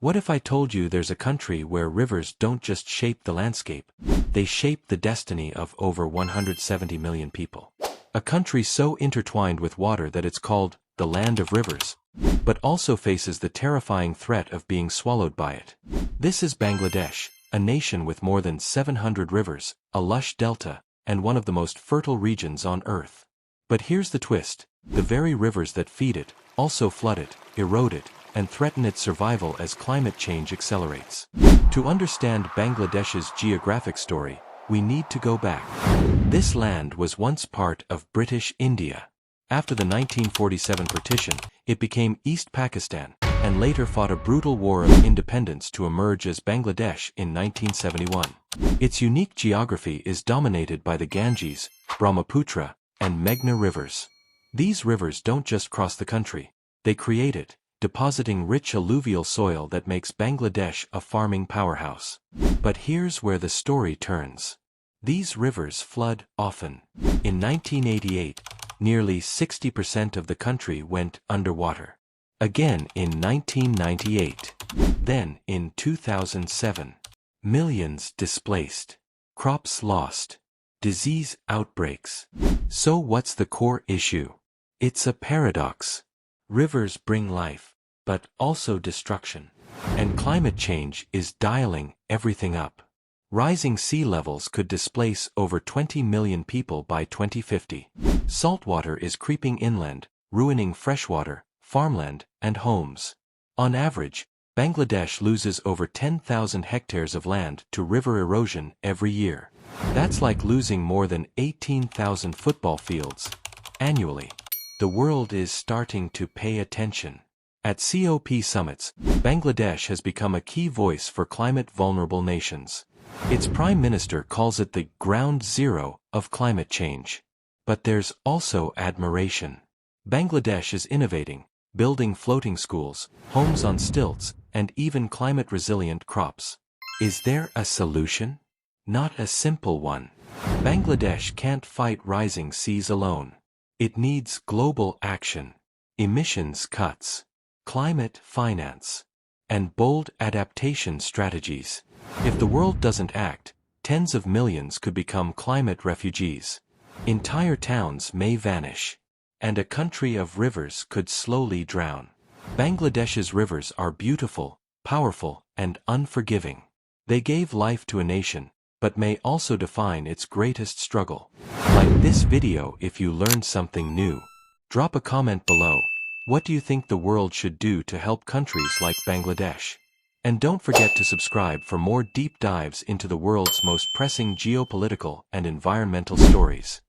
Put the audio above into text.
What if I told you there's a country where rivers don't just shape the landscape, they shape the destiny of over 170 million people? A country so intertwined with water that it's called the land of rivers, but also faces the terrifying threat of being swallowed by it. This is Bangladesh, a nation with more than 700 rivers, a lush delta, and one of the most fertile regions on Earth. But here's the twist: the very rivers that feed it also flood it, erode it, and threaten its survival as climate change accelerates. To understand Bangladesh's geographic story, we need to go back. This land was once part of British India. After the 1947 partition, it became East Pakistan, and later fought a brutal war of independence to emerge as Bangladesh in 1971. Its unique geography is dominated by the Ganges, Brahmaputra, and Meghna rivers. These rivers don't just cross the country, they create it, depositing rich alluvial soil that makes Bangladesh a farming powerhouse. But here's where the story turns. These rivers flood often. In 1988, nearly 60% of the country went underwater. Again in 1998. Then in 2007. Millions displaced. Crops lost. Disease outbreaks. So what's the core issue? It's a paradox. Rivers bring life, but also destruction. And climate change is dialing everything up. Rising sea levels could displace over 20 million people by 2050. Saltwater is creeping inland, ruining freshwater, farmland, and homes. On average, Bangladesh loses over 10,000 hectares of land to river erosion every year. That's like losing more than 18,000 football fields annually. The world is starting to pay attention. At COP summits, Bangladesh has become a key voice for climate-vulnerable nations. Its prime minister calls it the ground zero of climate change. But there's also admiration. Bangladesh is innovating, building floating schools, homes on stilts, and even climate-resilient crops. Is there a solution? Not a simple one. Bangladesh can't fight rising seas alone. It needs global action, emissions cuts, climate finance, and bold adaptation strategies. If the world doesn't act, tens of millions could become climate refugees. Entire towns may vanish, and a country of rivers could slowly drown. Bangladesh's rivers are beautiful, powerful, and unforgiving. They gave life to a nation, but may also define its greatest struggle. Like this video if you learned something new. Drop a comment below. What do you think the world should do to help countries like Bangladesh? And don't forget to subscribe for more deep dives into the world's most pressing geopolitical and environmental stories.